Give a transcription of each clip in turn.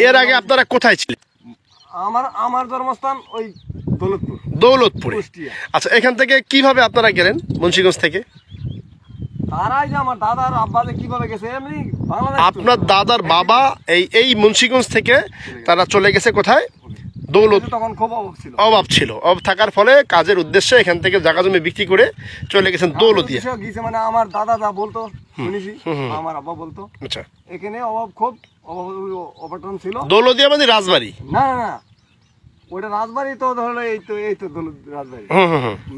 এর আগে আপনারা কোথায় ছিলেন? আমার জন্মস্থান ওই দৌলতপুরে। আচ্ছা, এখান থেকে কিভাবে আপনারা গেলেন মুন্সিগঞ্জ থেকে? তারাই যে আমার দাদার আব্বা যে কিভাবে গেছে এমনি আপনার দাদার বাবা এই মুন্সিগঞ্জ থেকে তারা চলে গেছে কোথায়? দৌলত। তখন খুব অভাব ছিল, অভাব থাকার ফলে কাজের উদ্দেশ্যে এখান থেকে জায়গা জমি বিক্রি করে চলে গেছেন দৌলতিয়া। মানে আমার দাদা যা বলতো শুনেছি, আমার আব্বা বলতো। আচ্ছা, এখানে অভাব খুব অবটন ছিল। দৌলতিয়া মানে রাজবাড়ি? না না না, ওইটা রাজবাড়ি তো ধরো এই তো রাজবাড়ি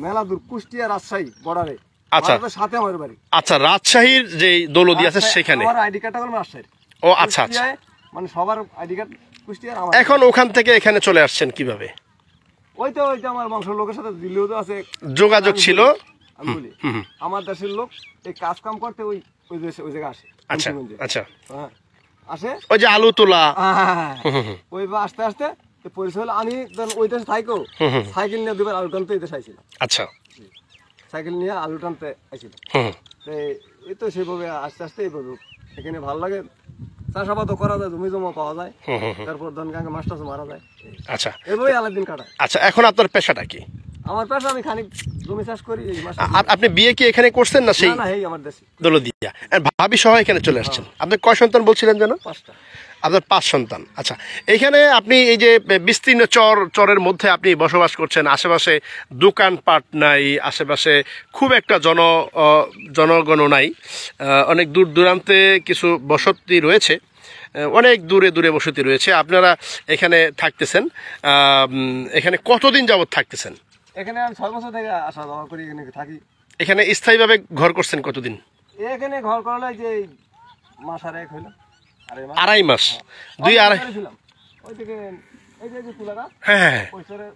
মেলা দূর, কুষ্টিয়া রাজশাহী বর্ডারে। আচ্ছা, সাথে আমার বাড়ি। আচ্ছা, রাজশাহীর যে দৌলতিয়া আছে সেখানে। আমার আইডি কার্ডটা হলো রাজশাহীর। ও আচ্ছা আচ্ছা, মানে সবার আইডি কার্ড কুষ্টিয়ার। এখন ওখান থেকে এখানে চলে আসছেন কিভাবে? ওই তো আমার বংশের লোকের সাথে দিল্লিও তো আছে যোগাযোগ ছিল। আমি বলি আমার দেশের লোক এই কাজ কাম করতে ওই জায়গায় আসে। আচ্ছা আচ্ছা, হ্যাঁ আসে, ওই যে আলু তোলা। ওই আস্তে আস্তে পরিচয় হলো। আমি ওই দেশে থাইকো সাইকেল নিয়ে দুবার আলু টানতে এই দেশে আইছিলাম। আচ্ছা, সাইকেল নিয়ে আলু টানতে আইছিলাম। এই তো সেভাবে আস্তে আস্তে এইভাবে এখানে ভালো লাগে, চাষাবাদও করা যায়, জমি জমা পাওয়া যায়, তারপর ধনকাঙ্গে মাছ টাছ মারা যায়। আচ্ছা, এভাবেই আলাদা দিন কাটায়। আচ্ছা, এখন আপনার পেশাটা কি? আমার পেশা আমি খানিক জমি চাষ করি। আপনি বিয়ে কি এখানে করছেন না সেই আমার দেশে দৌলতদিয়া? ভাবি সহ এখানে চলে আসছেন। আপনি কয় সন্তান বলছিলেন যেন? 5টা। আপনার 5 সন্তান। আচ্ছা, এখানে আপনি এই যে বিস্তীর্ণ চরের মধ্যে আপনি বসবাস করছেন, আশেপাশে দোকানপাট নাই, আশেপাশে খুব একটা জনগণ নাই, অনেক দূর দূরান্তে কিছু বসতি রয়েছে, অনেক দূরে দূরে বসতি রয়েছে। আপনারা এখানে থাকতেছেন, এখানে কতদিন যাবত থাকতেছেন? এখানে আমি 6 বছর থেকে আসা যাওয়া করি, এখানে থাকি। এখানে স্থায়ীভাবে ঘর করছেন কতদিন? এখানে ঘর করলে যে মাস আর এক হইলো, 2.5 মাস। 2-2.5 ওই থেকে এই যে কুলাটা, হ্যাঁ ওই সরে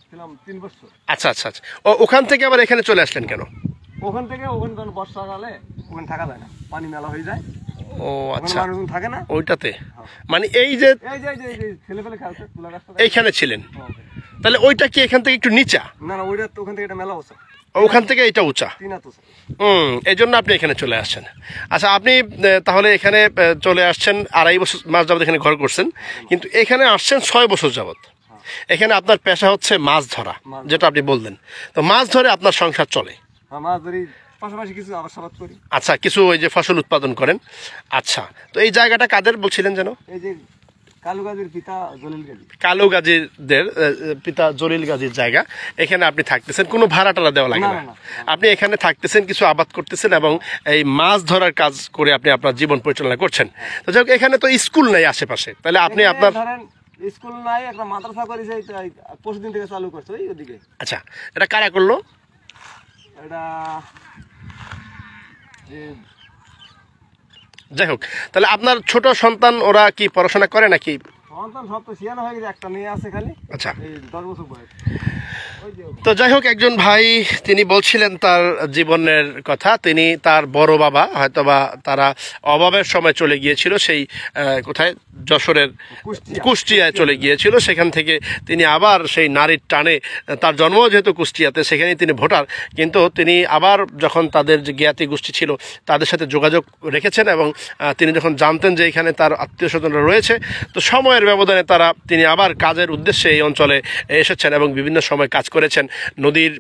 ছিলাম 3 বছর। আচ্ছা আচ্ছা আচ্ছা, ওখান থেকে আবার এখানে চলে আসলেন কেন? ওখান থেকে ওখানে তখন বর্ষাকালে ওখানে থাকা যায় না, পানি মেলা হয়ে যায়। ও আচ্ছা, মানুষজন থাকে না ওইটাতে। মানে এই যে ছেলে পেলে খেলতে কুলা গাছটা এইখানে ছিলেন, তাহলে ওইটা কি এখান থেকে একটু নিচা? না না, ওইটা তো ওখান থেকে এটা মেলা উঁচা, ওখান থেকে এটা উঁচা। এই জন্য আপনি এখানে চলে আসছেন। আচ্ছা, আপনি তাহলে এখানে চলে আসছেন 2.5 মাস যাবত এখানে ঘর করছেন, কিন্তু এখানে আসছেন 6 বছর যাবত। এখানে আপনার পেশা হচ্ছে মাছ ধরা, যেটা আপনি বললেন। তো মাছ ধরে আপনার সংসার চলে? মাছ ধরি, পাশাপাশি কিছু আবাদ করি। আচ্ছা, কিছু ওই যে ফসল উৎপাদন করেন। আচ্ছা, তো এই জায়গাটা কাদের বলছিলেন যেন? এই যে কালু গাজীর পিতা জলিল গাজী। কালু গাজীদের পিতা জলিল গাজীর জায়গা। এখানে আপনি থাকতেছেন, কোনো ভাড়া টাড়া দেওয়া লাগে না। আপনি এখানে থাকতেছেন, কিছু আবাদ করতেছেন এবং এই মাছ ধরার কাজ করে আপনি আপনার জীবন পরিচালনা করছেন। তো যাই হোক, এখানে তো স্কুল নেই আশেপাশে, তাহলে আপনি আপনার স্কুল নাই, একটা মাদ্রাসা করেছে, পরশুদিন থেকে চালু করছে ওই ওদিকে। আচ্ছা, এটা কারা করলো? এটা যাই হোক, তাহলে আপনার ছোট সন্তান ওরা কি পড়াশোনা করে নাকি? সন্তান সব তো সিয়ানো হয়ে গেছে, একটা মেয়ে আছে খালি। আচ্ছা, এই 10 বছর বয়স। তো যাই হোক, একজন ভাই তিনি বলছিলেন তার জীবনের কথা। তিনি তার বড় বাবা হয়তোবা তারা অভাবের সময় চলে গিয়েছিল, সেই কোথায় যশোরের কুষ্টিয়ায় চলে গিয়েছিল। সেখান থেকে তিনি আবার সেই নারীর টানে, তার জন্ম যেহেতু কুষ্টিয়াতে, সেখানেই তিনি ভোটার, কিন্তু তিনি আবার যখন তাদের যে জ্ঞাতি গোষ্ঠী ছিল তাদের সাথে যোগাযোগ রেখেছেন এবং তিনি যখন জানতেন যে এখানে তার আত্মীয় স্বজনরা রয়েছে, তো সময়ের ব্যবধানে তিনি আবার কাজের উদ্দেশ্যে এই অঞ্চলে এসেছেন এবং বিভিন্ন সময় কাজ করেছেন, নদীর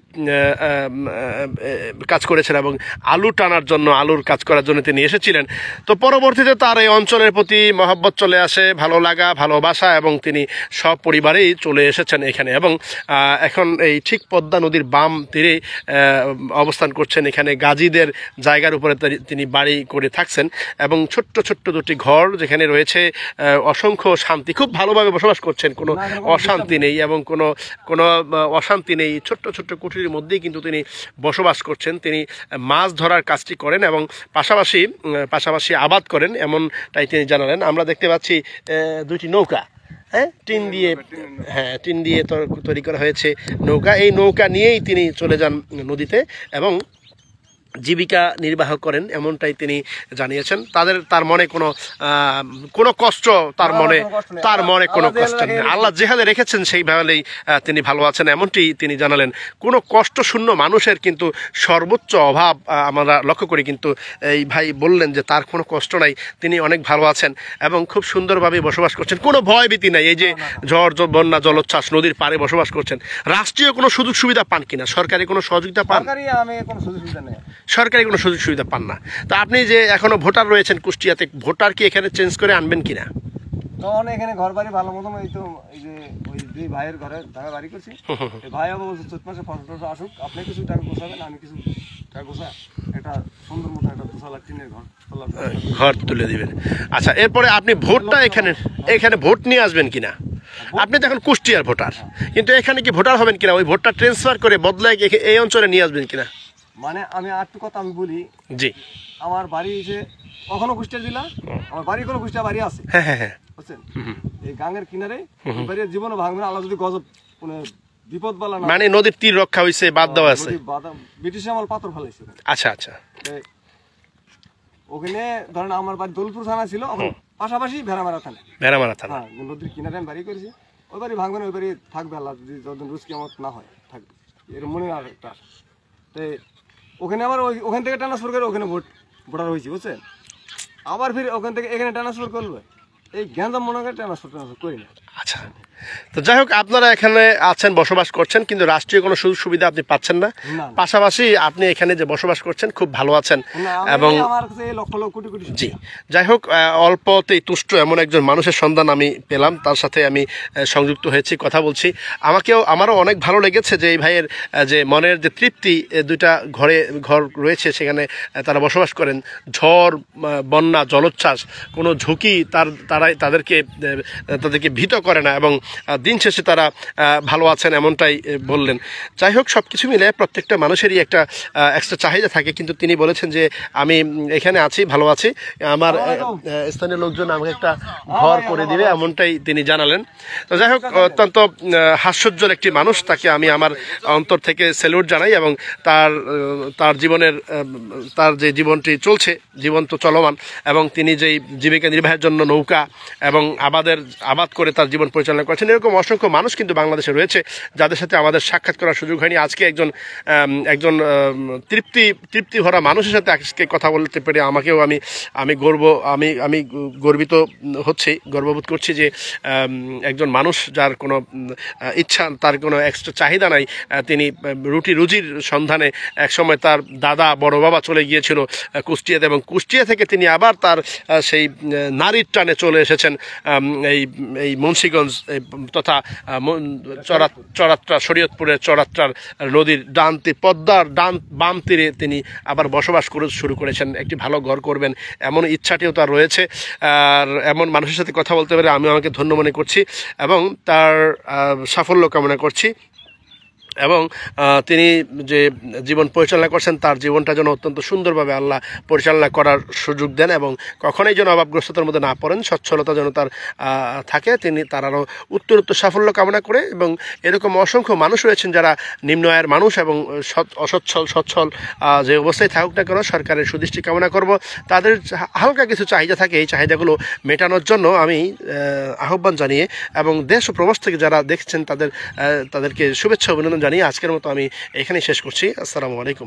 কাজ করেছেন এবং আলু টানার জন্য, আলুর কাজ করার জন্য তিনি এসেছিলেন। তো পরবর্তীতে তার এই অঞ্চলের প্রতি মহব্বত চলে আসে, ভালো লাগা, ভালোবাসা, এবং তিনি সপরিবারেই চলে এসেছেন এখানে এবং এখন এই ঠিক পদ্মা নদীর বাম তীরে অবস্থান করছেন। এখানে গাজীদের জায়গার উপরে তিনি বাড়ি করে থাকছেন এবং ছোট্ট ছোট্ট 2টি ঘর যেখানে রয়েছে অসংখ্য শান্তি, খুব ভালোভাবে বসবাস করছেন, কোনো অশান্তি নেই এবং কোনো অশান্তি নেই। ছোট্ট ছোট্ট কুঠিরের মধ্যেই কিন্তু তিনি বসবাস করছেন। তিনি মাছ ধরার কাজটি করেন এবং পাশাপাশি আবাদ করেন, এমনটাই তিনি জানালেন। আমরা দেখতে পাচ্ছি 2টি নৌকা, টিন দিয়ে তৈরি করা হয়েছে নৌকা। এই নৌকা নিয়েই তিনি চলে যান নদীতে এবং জীবিকা নির্বাহ করেন এমনটাই তিনি জানিয়েছেন। তার মনে কোনো কষ্ট তার মনে কোনো কষ্ট নেই। আল্লাহ যেভাবে রেখেছেন সেইভাবেই তিনি ভালো আছেন এমনটি তিনি জানালেন। কোনো কষ্ট শূন্য মানুষের কিন্তু সর্বোচ্চ অভাব আমরা লক্ষ্য করি, কিন্তু এই ভাই বললেন যে তার কোনো কষ্ট নাই, তিনি অনেক ভালো আছেন এবং খুব সুন্দরভাবে বসবাস করছেন, কোনো ভয়ভীতি নাই। এই যে ঝড় বন্যা জলোচ্ছ্বাস নদীর পাড়ে বসবাস করছেন, রাষ্ট্রীয় কোনো সুযোগ সুবিধা পান কিনা, সরকারি কোনো সহযোগিতা পান? সরকারি কোনো সুযোগ সুবিধা পান না। তো আপনি যে এখনো ভোটার রয়েছেন কুষ্টিয়াতে, ভোটার কি এখানে চেঞ্জ করে আনবেন কিনা? তখন এখানে ঘর বাড়ি ভালো মতন এই তো এই যে ওই দুই ভাইয়ের ঘরে টাকা বাড়ি করছি, ভাই আবার বলছে 4 মাসে ফসল আসুক, আপনি কিছু টাকা গোছাবেন, আমি কিছু টাকা গোছা একটা সুন্দর মতো একটা 2 লাখ টিনের ঘর তুলে দিবেন। আচ্ছা, এরপরে আপনি ভোটটা এখানে ভোট নিয়ে আসবেন কিনা? আপনি তো এখন কুষ্টিয়ার ভোটার, কিন্তু এখানে কি ভোটার হবেন কিনা? ওই ভোটটা ট্রান্সফার করে বদলায় এই অঞ্চলে নিয়ে আসবেন কিনা? মানে আমি আরেকটু কথা আমি বলি, জি, আমার বাড়ি এসে কখনো কুষ্টিয়া জেলা, আমার বাড়ি কোনো কুষ্টিয়া বাড়ি আছে, হ্যাঁ বুঝছেন, এই গাঙ্গের কিনারে বাড়ির জীবনে ভাঙবে না, আল্লাহ যদি গজব মানে বিপদ বালা না, মানে নদীর তীর রক্ষা হয়েছে, বাদ দেওয়া আছে, ব্রিটিশ আমল পাথর ফেলাইছে। আচ্ছা আচ্ছা, ওখানে ধরেন আমার বাড়ি দৌলপুর থানা ছিল, পাশাপাশি ভেড়ামারা থানা, হ্যাঁ, নদীর কিনারে আমি বাড়ি করেছি। ওই বাড়ি ভাঙবে না, ওই বাড়ি থাকবে, আল্লাহ যদি যতদিন রুজ কিয়ামত না হয় থাকবে, এর মনে আর একটা। তো ওখানে আবার ওখান থেকে ট্রান্সফার করে ওখানে ভোটার হয়েছি, বুঝছেন, আবার ফির ওখান থেকে এখানে ট্রান্সফার করবে, এই জ্ঞানদাম মনে করে ট্রান্সফার করি না। আচ্ছা, তো যাই হোক, আপনারা এখানে আছেন, বসবাস করছেন, কিন্তু রাষ্ট্রীয় কোনো সুযোগ সুবিধা আপনি পাচ্ছেন না। পাশাপাশি আপনি এখানে যে বসবাস করছেন খুব ভালো আছেন এবং জি, যাই হোক, অল্পতেই তুষ্ট এমন একজন মানুষের সন্ধান আমি পেলাম, তার সাথে আমি সংযুক্ত হয়েছি, কথা বলছি। আমারও অনেক ভালো লেগেছে যে এই ভাইয়ের যে মনের যে তৃপ্তি, 2টা ঘর রয়েছে, সেখানে তারা বসবাস করেন। ঝড় বন্যা জলোচ্ছ্বাস কোনো ঝুঁকি তাদেরকে ভীত করে না এবং দিন শেষে তারা ভালো আছেন এমনটাই বললেন। যাই হোক, সব কিছু মিলে প্রত্যেকটা মানুষেরই একটা এক্সট্রা চাহিদা থাকে, কিন্তু তিনি বলেছেন যে আমি এখানে আছি, ভালো আছি, আমার স্থানীয় লোকজন আমাকে একটা ঘর করে দিবে এমনটাই তিনি জানালেন। তো যাই হোক, অত্যন্ত হাস্যোজ্জ্বল একটি মানুষ, তাকে আমি আমার অন্তর থেকে স্যালুট জানাই এবং তার যে জীবনটি চলছে, জীবন তো চলমান, এবং তিনি যেই জীবিকা নির্বাহের জন্য নৌকা এবং আবাদ করে তার জীবন পরিচালনা করেছেন, এরকম অসংখ্য মানুষ কিন্তু বাংলাদেশে রয়েছে যাদের সাথে আমাদের সাক্ষাৎ করার সুযোগ হয়নি। আজকে একজন তৃপ্তি ভরা মানুষের সাথে আজকে কথা বলতে পেরে আমি গর্বিত হচ্ছি, গর্ববোধ করছি যে একজন মানুষ যার কোনো ইচ্ছা, তার কোনো এক্সট্রা চাহিদা নাই, তিনি রুজির সন্ধানে একসময় তার দাদা বড় বাবা চলে গিয়েছিল কুষ্টিয়াতে, এবং কুষ্টিয়া থেকে তিনি আবার তার সেই নারীর টানে চলে এসেছেন এই মুন্সিগঞ্জ তথা চরাত্রা, শরীয়তপুরের চরাত্রার নদীর পদ্মার বাম তীরে তিনি আবার বসবাস শুরু করেছেন। একটি ভালো ঘর করবেন এমন ইচ্ছাটিও তার রয়েছে। আর এমন মানুষের সাথে কথা বলতে পেরে আমাকে ধন্য মনে করছি এবং তার সাফল্য কামনা করছি। এবং তিনি যে জীবন পরিচালনা করছেন, তার জীবনটা যেন অত্যন্ত সুন্দরভাবে আল্লাহ পরিচালনা করার সুযোগ দেন এবং কখনোই যেন অভাবগ্রস্ততার মধ্যে না পড়েন, সচ্ছলতা যেন তার থাকে। তার আরও উত্তরোত্তর সাফল্য কামনা করে, এবং এরকম অসংখ্য মানুষ রয়েছেন যারা নিম্ন আয়ের মানুষ এবং সচ্ছল যে অবস্থায় থাকুক না কেন, সরকারের সুদৃষ্টি কামনা করব। তাদের হালকা কিছু চাহিদা থাকে, এই চাহিদাগুলো মেটানোর জন্য আমি আহ্বান জানিয়ে এবং দেশ ও প্রবাস থেকে যারা দেখছেন তাদেরকে শুভেচ্ছা অভিনন্দন জানিয়ে আজকের মতো আমি এখানেই শেষ করছি। আসসালামু আলাইকুম।